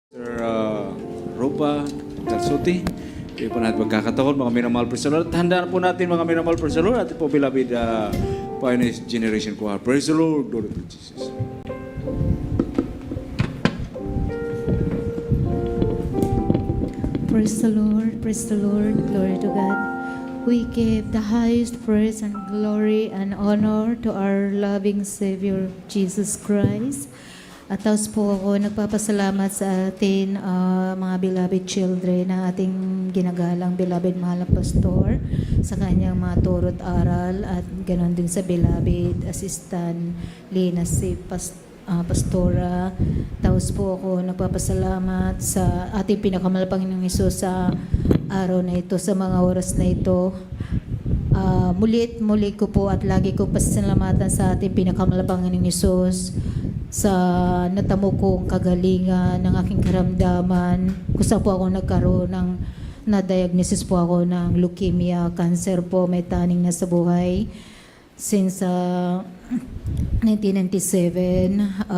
Sir Rupa Dalsuti, hindi po natin magkakataon mga minamahal praise the Lord. Handaan po natin mga minamahal praise the Lord. At po beloved Pioneer Generation Choir. Praise the Lord, glory to Jesus. Praise the Lord, glory to God. We give the highest praise and glory and honor to our loving Savior, Jesus Christ. At taos po ako nagpapasalamat sa atin, mga beloved children na ating ginagalang beloved mahal na pastor sa kanyang mga turo't aral at ganon din sa beloved assistant Lina si Pastora. Taos po ako nagpapasalamat sa ating pinakamalapang Panginoong Hesus sa araw na ito, sa mga oras na ito. Muli ko po at lagi ko pasasalamatan sa ating pinakamalapang Panginoong Hesus sa natamo kong kagalingan ng aking karamdaman. Kung saan po ako nagkaroon ng na-diagnosis po ako ng leukemia, cancer po, may taning na sa buhay. Since 1997,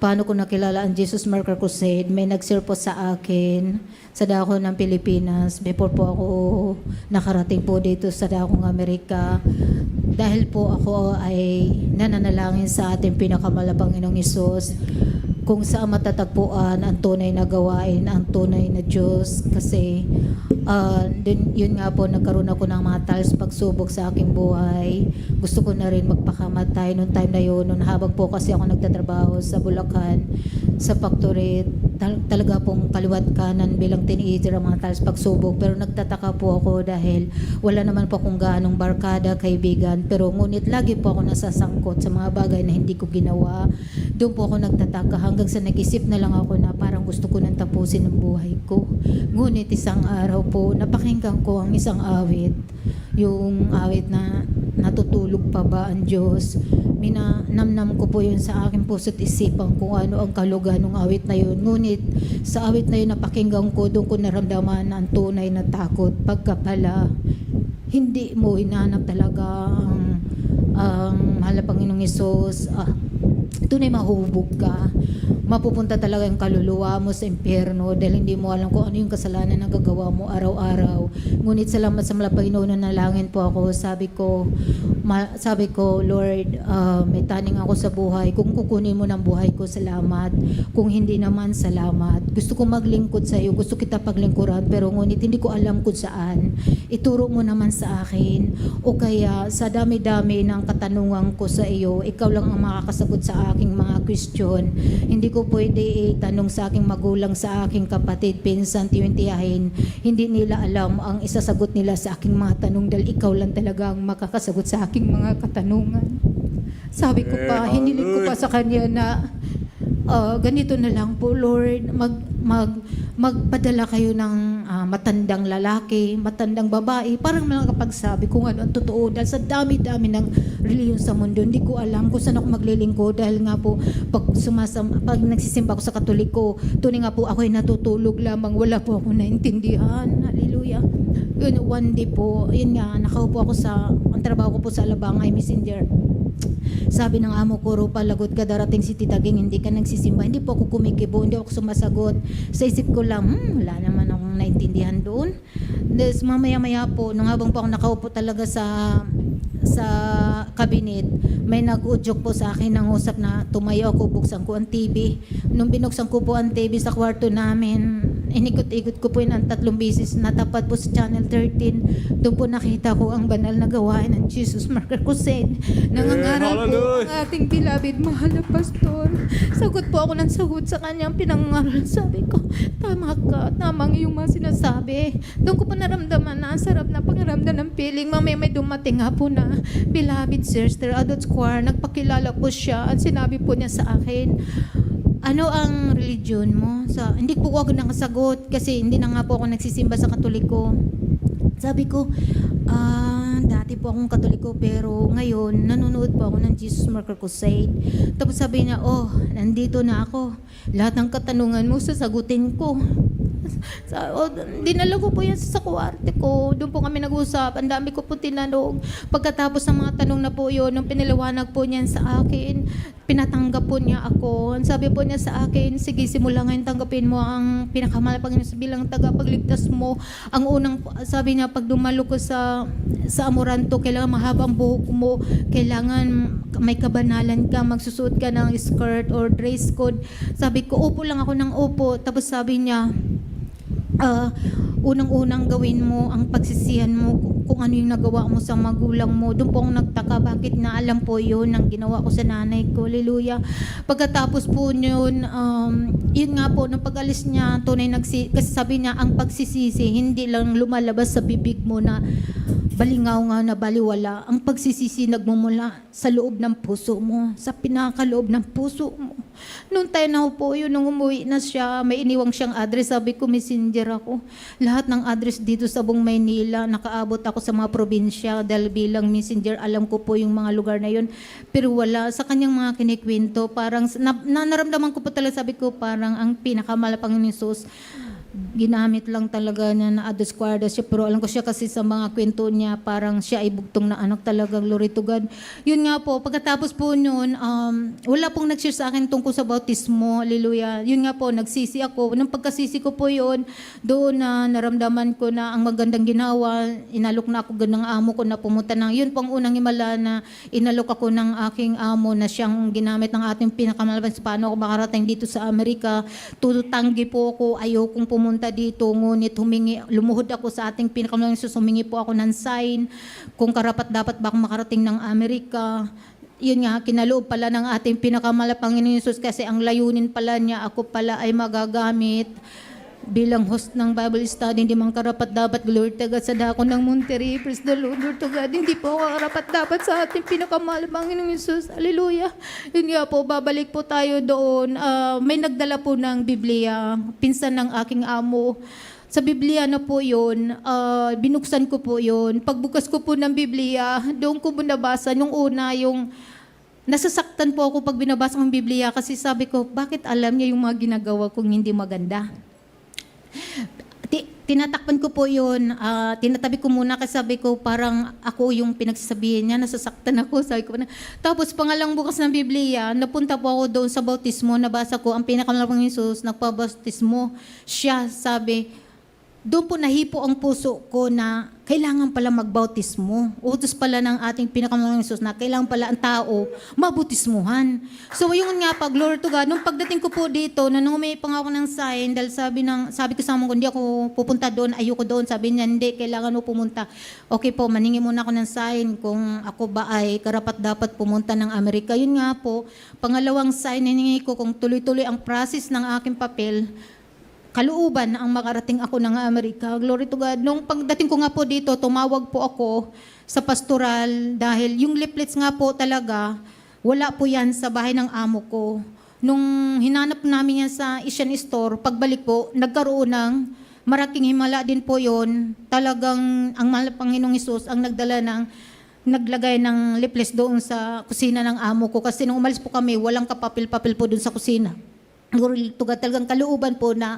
paano ko nakilala ang Jesus Marker Crusade, may nag-share po sa akin sa dako ng Pilipinas before po ako nakarating po dito sa dakong Amerika. Dahil po ako ay nananalangin sa ating pinakamalapang Panginoong Hesus kung saan matatagpuan ang tunay na gawain, ang tunay na Diyos. Kasi yun nga po, nagkaroon ako ng mga trials, pagsubok sa aking buhay. Gusto ko na rin magpakamatay noong time na yun. Noon habang po kasi ako nagtatrabaho sa Bulacan, sa factory, talaga pong kaliwat kanan bilang teenager ang mga trials, pagsubok. Pero nagtataka po ako dahil wala naman po akong gaanong barkada, kaibigan. Pero ngunit lagi po ako nasasangkot sa mga bagay na hindi ko ginawa. Doon po ako nagtataka hanggang sa nag-isip na lang ako na parang gusto ko nang tapusin ang buhay ko. Ngunit isang araw po, napakinggan ko ang isang awit. Yung awit na natutulog pa ba ang Diyos. Minanamnam ko po yun sa aking puso't isipan kung ano ang kalugan ng awit na yun. Ngunit sa awit na yun napakinggan ko, doon ko naramdaman ang tunay na takot. Pagka pala, hindi mo hinanap talaga ang mahal na Panginoong Hesus. Tunay mahubog ka. Mapupunta talaga yung kaluluwa mo sa impyerno dahil hindi mo alam kung ano yung kasalanan na gagawa mo araw-araw. Ngunit salamat sa malapang Panginoon na nalangin po ako. Sabi ko, Lord, may taning ako sa buhay. Kung kukunin mo ng buhay ko, salamat. Kung hindi naman, salamat. Gusto ko maglingkod sa iyo. Gusto kita paglingkuran. Pero ngunit hindi ko alam kung saan. Ituro mo naman sa akin. O kaya sa dami-dami ng katanungan ko sa iyo, ikaw lang ang makakasagot sa aking mga question. Hindi ko pwede itanong sa aking magulang, sa aking kapatid, pinsan, tiyahin. Hindi nila alam ang isasagot nila sa aking mga tanong dahil ikaw lang talaga ang makakasagot sa aking mga katanungan. Sabi ko pa, hiniling ko pa sa kanya na ganito na lang po, Lord, magpadala kayo ng matandang lalaki, matandang babae, parang makakapagsabi kung ano ang totoo. Dahil sa dami-dami ng reliyon sa mundo, hindi ko alam kung saan ako maglilingkod. Dahil nga po, pag nagsisimba ako sa Katoliko, tunay nga po ako ay natutulog lamang, wala po ako naintindihan. Hallelujah. Yun, one day po, yun nga, nakaupo ako ang trabaho ko po sa Alabang ay messenger. Sabi ng amo ko, Rupa, lagot ka, darating si Tita Ging, hindi ka nagsisimba. Hindi po ako kumikibo, hindi ako sumasagot. Sa isip ko lang, wala naman akong naintindihan doon. Des, mamaya-maya po, nung habang po ako nakaupo talaga sa kabinet, may nag-udyok po sa akin ng usap na tumayo ako, buksan ko ang TV. Nung binuksan ko po ang TV sa kwarto namin, inikot-ikot ko po yun ang 3 beses, natapat po sa Channel 13. Doon po nakita ko ang banal na gawain ng Jesus Marker Crusade. Nangangaral po ang ating beloved mahal na pastor. Sagot po ako ng sagot sa kanyang pinangaral. Sabi ko, tama ka, tamang iyong mga sinasabi. Doon ko po naramdaman na ang sarap na pangaramdam ng feeling. Mamaya may dumating nga po na beloved sister, adult choir, nagpakilala po siya at sinabi po niya sa akin, ano ang religion mo? Hindi po ako nakasagot kasi hindi na nga po ako nagsisimba sa Katoliko. Sabi ko, dati po akong Katoliko pero ngayon nanonood po ako ng Jesus Marker Crusade. Tapos sabi niya, nandito na ako. Lahat ng katanungan mo sasagutin ko. Dinala ko po yan sa kuwarte ko. Doon po kami nag-usap. Ang dami ko po tinanong. Pagkatapos ng mga tanong na po yun, nung piniliwanag po niyan sa akin, pinatanggap po niya ako. Ang sabi po niya sa akin, sige, simula ngayon tanggapin mo ang pinakamalapang bilang tagapagligtas mo. Ang unang, sabi niya, pag dumalo ko sa Amoranto, kailangan mahabang buhok mo, kailangan may kabanalan ka, magsusuot ka ng skirt or dress code. Sabi ko, upo lang ako ng upo. Tapos sabi niya, unang-unang gawin mo ang pagsisihan mo kung ano yung nagawa mo sa magulang mo. Doon po akong nagtaka, bakit na alam po yun ang ginawa ko sa nanay ko. Hallelujah. Pagkatapos po yun, yun nga po, nung pag-alis niya, tunay kasi sabi niya, ang pagsisisi, hindi lang lumalabas sa bibig mo na balingaw nga na baliwala. Ang pagsisisi nagmumula sa loob ng puso mo, sa pinakaloob ng puso mo. Noong tayo na po yun, nung umuwi na siya, may iniwang siyang address, sabi ko, messenger ako. Lahat ng address dito sa buong Maynila, nakaabot ako sa mga probinsya dahil bilang messenger, alam ko po yung mga lugar na yun. Pero wala, sa kanyang mga kinikwento, parang, naramdaman ko po talaga, sabi ko, parang ang pinakamalapang ni Jesus, ginamit lang talaga niya na adesquarda siya, pero alam ko siya kasi sa mga kwento niya parang siya ay bugtong na anak talaga, glory to God. Yun nga po, pagkatapos po noon, wala pong nag-share sa akin tungkol sa bautismo, hallelujah. Yun nga po, nagsisi ako. Nung pagkasisi ko po yun, doon na naramdaman ko na ang magandang ginawa, inalok na ako ng amo ko na pumunta ng, yun pong unang himala na inalok ako ng aking amo na siyang ginamit ng ating pinakamalabas paano ako makarating dito sa Amerika. Tutanggi po ako, ayokong pumunta dito, ngunit lumuhod ako sa ating pinakamalabang Jesus, humingi po ako ng sign kung karapat dapat ba akong makarating ng Amerika. Yun nga, kinaloob pala ng ating pinakamalapang Jesus kasi ang layunin pala niya, ako pala ay magagamit bilang host ng Bible study, hindi man karapat dapat, glory to God, sa dako ng Monterrey, praise the Lord, glory to God, hindi po ako karapat dapat sa ating pinakamahal Panginoong Jesus, hallelujah. Yun nga po, babalik po tayo doon. May nagdala po ng Biblia, pinsan ng aking amo. Sa Biblia na po yun, binuksan ko po yun. Pagbukas ko po ng Biblia, doon ko binabasa, nung una yung nasasaktan po ako pag binabasa ng Biblia kasi sabi ko, bakit alam niya yung mga ginagawa kong hindi maganda? Tinatakpan ko po yun, tinatabi ko muna kasi sabi ko parang ako yung pinagsasabihin niya, nasasaktan ako. Sabi ko, tapos pangalang bukas ng Biblia, napunta po ako doon sa bautismo, nabasa ko ang pinakamalapang Jesus, nagpabautismo siya, sabi, doon po nahipo ang puso ko na kailangan pala magbautismo. Utos pala ng ating pinakamalapang Jesus na kailangan pala ang tao mabautismuhan. So yun nga pa, glory to God. Nung pagdating ko po dito, nung humingi pa nga ako ng sign, dahil sabi ko sa mga hindi ako pupunta doon, ayoko doon. Sabi niya, hindi, kailangan mo pumunta. Okay po, maningi muna ako ng sign kung ako ba ay karapat dapat pumunta ng Amerika. Yun nga po, pangalawang sign, hiningi ko kung tuloy-tuloy ang process ng aking papel, kalooban ang makarating ako ng Amerika. Glory to God. Nung pagdating ko nga po dito, tumawag po ako sa pastoral dahil yung leaflets nga po talaga, wala po yan sa bahay ng amo ko. Nung hinanap namin yan sa Asian Store, pagbalik po, nagkaroon ng maraking himala din po yon. Talagang ang mahal Panginoong Hesus ang naglagay ng leaflets doon sa kusina ng amo ko. Kasi nung umalis po kami, walang kapapil-papil po doon sa kusina. Talagang kalooban po na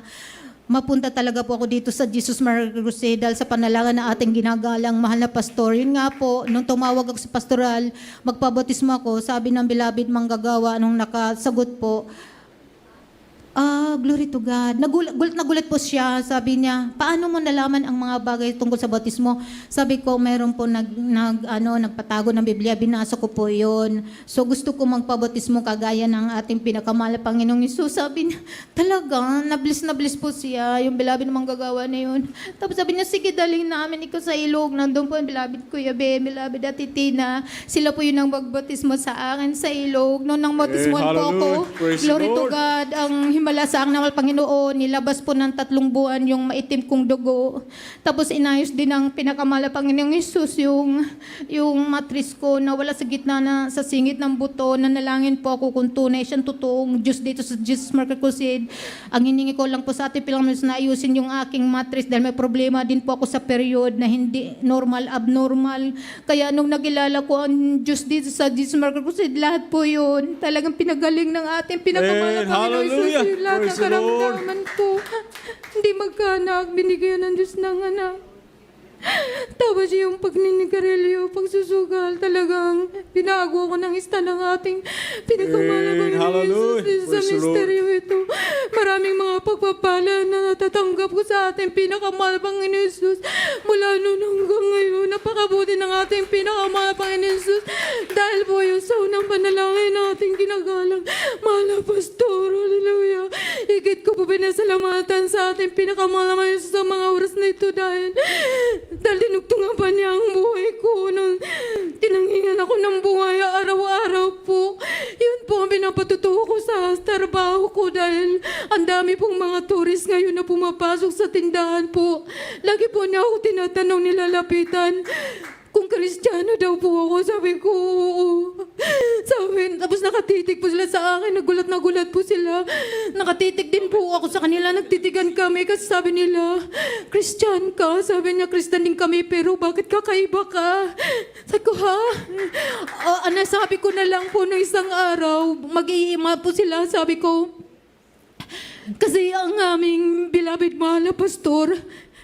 mapunta talaga po ako dito sa Jesus Miracle Crusade dahil sa panalangin na ating ginagalang mahal na pastor. Yun nga po, nung tumawag ako sa pastoral, magpabautismo ako, sabi ng bilabid manggagawa nung nakasagot po, glory to God. Nagulat po siya. Sabi niya, paano mo nalaman ang mga bagay tungkol sa bautismo? Sabi ko, mayroon po nagpatago ng Biblia. Binasa ko po yun. So gusto ko magpabautismo kagaya ng ating pinakamahal Panginoong Hesus. Sabi niya, talaga, nablis po siya. Yung bilabid ng manggagawa na yun. Tapos sabi niya, sige, daling namin ikaw sa ilog. Nandun po ang bilabid Kuya Be, bilabid Ate Tina. Sila po yun ang magbautismo sa akin sa ilog. Noong nang bautismoan po ako, glory to God, ang himala sa akin ng Panginoon, nilabas po ng 3 buwan yung maitim kong dugo. Tapos inayos din ng pinakamahal Panginoong Hesus yung matris ko na wala sa gitna na sa singit ng buto. Nanalangin po ako kung tunay siyang totoong Diyos dito sa Jesus Miracle Crusade. Ang hiningi ko lang po sa ating Panginoon na ayusin yung aking matris dahil may problema din po ako sa period na hindi normal, abnormal. Kaya nung nagilala ko ang Diyos dito sa Jesus Miracle Crusade, lahat po yun talagang pinagaling ng ating pinakamahal Panginoong Hesus. yung lahat ng Praise the Lord. karamdaman ko. Hindi magkaanak, binigyan ng Diyos ng anak. Tapos yung pagninikarilyo, pagsusugal, talagang binago ko ng ista ng ating pinakamalabang Amen. Hallelujah. Jesus sa Praise the Lord. misteryo ito. Maraming mga pagpapala na natatanggap ko sa ating pinakamalabang Jesus. Mula noon hanggang ngayon, napakabuti ng ating pinakamalabang Jesus. Dahil po yung sa unang panalangin natin ginagalang, mahal na Pastor, hallelujah. Higit ko po pinasalamatan sa ating pinakamalabang Jesus sa mga oras na ito dahil dinugtungan pa niya ang buhay ko nung tinanghingan ako ng buhay araw-araw po. Yun po ang pinapatutuo ko sa trabaho ko dahil ang dami pong mga tourist ngayon na pumapasok sa tindahan po. Lagi po niya ako tinatanong, nilalapitan kung Kristiyano daw po ako. Sabi ko, oo. Sabi, tapos nakatitig po sila sa akin. Nagulat na gulat po sila. Nakatitig din po ako sa kanila. Nagtitigan kami kasi sabi nila, Christian ka. Sabi niya, Christian din kami, pero bakit kakaiba ka? Sabi ko, ha? Nasabi ko na lang po no isang araw, mag-iima po sila. Sabi ko, kasi ang aming beloved mahal na pastor,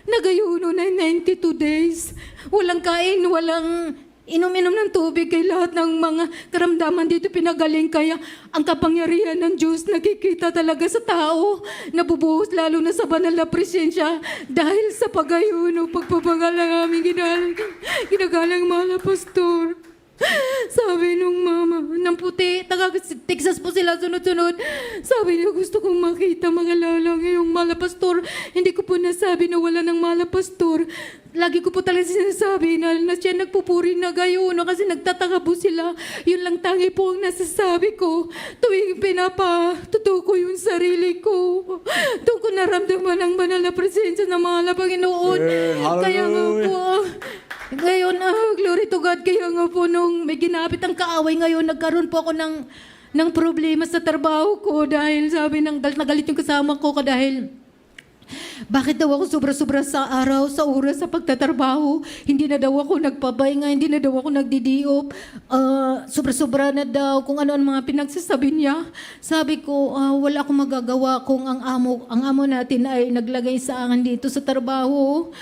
nagayuno na 92 days. Walang kain, walang inom-inom ng tubig, kay lahat ng mga karamdaman dito pinagaling. Kaya ang kapangyarihan ng Diyos nakikita talaga sa tao. Nabubuhos lalo na sa banal na presensya dahil sa pagayuno, pagpapagal ng aming ginagalang mahal na pastor. Sabi nung mama, ng puti, taga Texas po sila sunod-sunod. Sabi niya, gusto kong makita mga lalang yung malapastor. Hindi ko po nasabi na wala ng malapastor. Lagi ko po talaga sinasabi na siya nagpupuri na gayuno kasi nagtataka po sila. Yun lang tangi po ang nasasabi ko. Tuwing pinapatuto ko yung sarili ko, doon ko naramdaman ang banal na presensya ng mga Panginoon. Kaya nga po, ngayon, glory to God, kaya nga po nung may ginapit ang kaaway ngayon, nagkaroon po ako ng problema sa trabaho ko dahil sabi ng galit na galit yung kasama ko dahil bakit daw ako sobra-sobra sa araw, sa oras, sa pagtatrabaho? Hindi na daw ako nagpapahinga, hindi na daw ako nagdidiop. Sobra-sobra na daw kung ano ang mga pinagsasabi niya. Sabi ko, wala akong magagawa kung ang amo natin ay naglagay sa akin dito sa trabaho.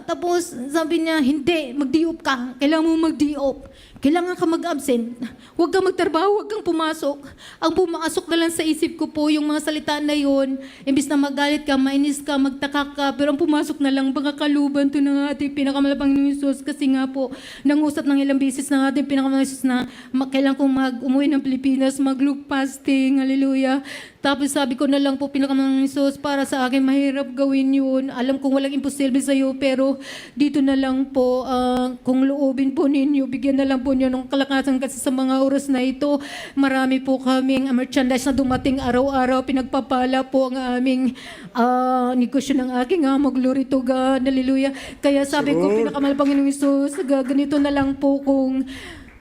Tapos sabi niya, hindi, magdiop ka. Kailangan mo magdiop. Kailangan ka mag-absent. Huwag kang magtrabaho, huwag kang pumasok. Ang pumasok na lang sa isip ko po, yung mga salita na yun, imbis na magalit ka, mainis ka, magtaka ka, pero ang pumasok na lang, baka kaluban to ng ating pinakamalapang ng Jesus. Kasi nga po, nangusat ng ilang beses ng ating pinakamalapang Jesus na kailangan kong umuwi ng Pilipinas, mag-look fasting, hallelujah. Tapos sabi ko na lang po, pinakamalapang Jesus, para sa akin, mahirap gawin yun. Alam kong walang imposible sa'yo, pero dito na lang po, kung loobin po ninyo, bigyan na lang po niyo ng kalakasan kasi sa mga oras na ito, marami po kaming merchandise na dumating araw-araw. Pinagpapala po ang aming negosyo ng aking amo. Glory to God. Hallelujah. Kaya sabi ko, pinakamalapang Panginoong Isus, ganito na lang po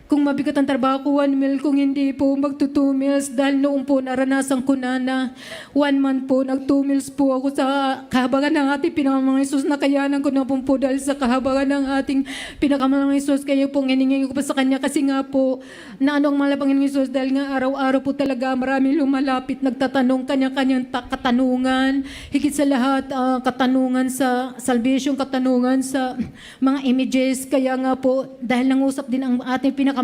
kung mabigat ang trabaho ko, 1 meal, kung hindi po, magto 2 meals. Dahil noong po, naranasan ko na 1 month po, nag 2 meals po ako sa kahabagan ng ating pinakamalapang Isus. Nakayanan ko na po dahil sa kahabagan ng ating pinakamalapang Isus. Kaya po, hiningi ko pa sa kanya kasi nga po, na ano ang malapang Isus, dahil nga araw-araw po talaga marami lumalapit, nagtatanong kanya-kanyang katanungan. Higit sa lahat, katanungan sa salvation, katanungan sa mga images. Kaya nga po, dahil nangusap din ang ating pinakamalapang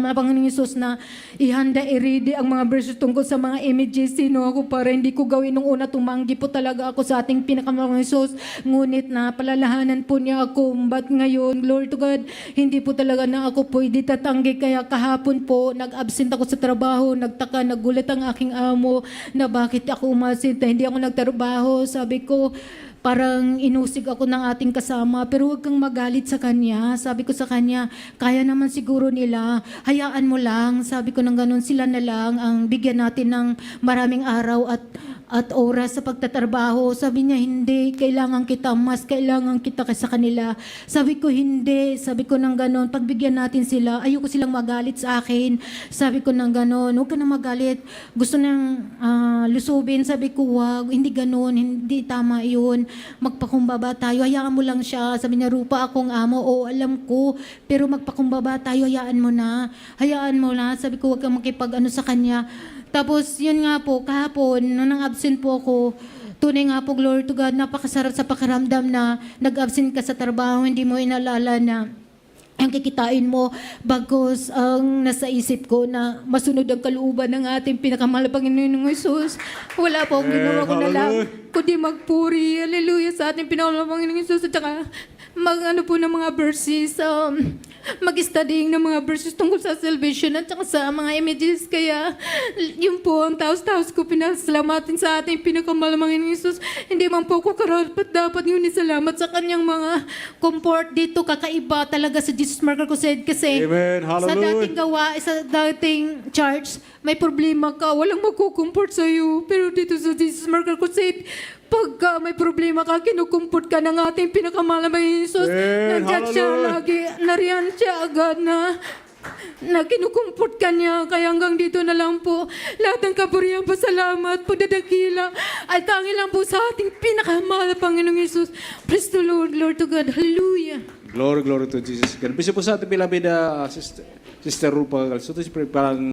Isus na ihanda, i-ready ang mga verses tungkol sa mga images. Sino ako para hindi ko gawin nung una, tumanggi po talaga ako sa ating pinakamalapang Isus. Ngunit na palalahanan po niya ako. But ngayon, glory to God, hindi po talaga na ako po itatanggi. Kaya kahapon po, nag-absent ako sa trabaho, nagtaka, nagulat ang aking amo na bakit ako umasin, na hindi ako nagtrabaho. Sabi ko, parang inusig ako ng ating kasama, pero huwag kang magalit sa kanya. Sabi ko sa kanya, kaya naman siguro nila, hayaan mo lang. Sabi ko ng ganun, sila na lang ang bigyan natin ng maraming araw at oras sa pagtatrabaho. Sabi niya, hindi, kailangan kita, mas kailangan kita kaysa kanila. Sabi ko, hindi. Sabi ko ng ganun, pagbigyan natin sila, ayoko silang magalit sa akin. Sabi ko ng ganun, huwag ka na magalit. Gusto nang lusubin. Sabi ko, wag, hindi ganun, hindi tama yun. magpakumbaba tayo, hayaan mo lang siya. Sabi niya, Rupa, akong amo, oo, alam ko, pero magpakumbaba tayo, hayaan mo na. Hayaan mo na. Sabi ko, huwag kang makipag-ano sa kanya. Tapos, yun nga po, kahapon, nung nang-absent po ako, tunay nga po, glory to God, napakasarap sa pakiramdam na nag-absent ka sa trabaho, hindi mo inalala na ang kikitain mo, bagos ang nasa isip ko na masunod ang kalooban ng ating pinakamahal na Panginoon Jesus. Wala po, ang ginawa ko na lang, kundi magpuri, hallelujah, sa ating pinakamahal na Panginoon Jesus, at saka mag-ano po ng mga verses, mag-studying ng mga verses tungkol sa salvation at saka sa mga images. Kaya yun po ang taos-taos ko pinasalamatin sa ating pinakamahal na Panginoon Jesus. Hindi man po ko karapat dapat yun salamat sa kanyang mga comfort dito. Kakaiba talaga sa Jesus Marker Crusade kasi Amen. sa Hallelujah. dating gawa, sa dating church, may problema ka, walang magkukumport sa iyo. Pero dito sa Jesus Marker Crusade, pagka may problema ka, kinukumport ka ng ating pinakamahal na Panginoon Jesus. Amen. Nandiyan siya Hallelujah. lagi, nariyan siya agad na kinukumport ka niya. Kaya hanggang dito na lang po, lahat ng kapurihan, pasalamat, pagdadakila, ay tangi lang po sa ating pinakamahal na Panginoong Jesus. Praise the Lord, Lord to God. Hallelujah. Glory to Jesus. God bless you po sa ating beloved Sister Rupa Calzote. Parang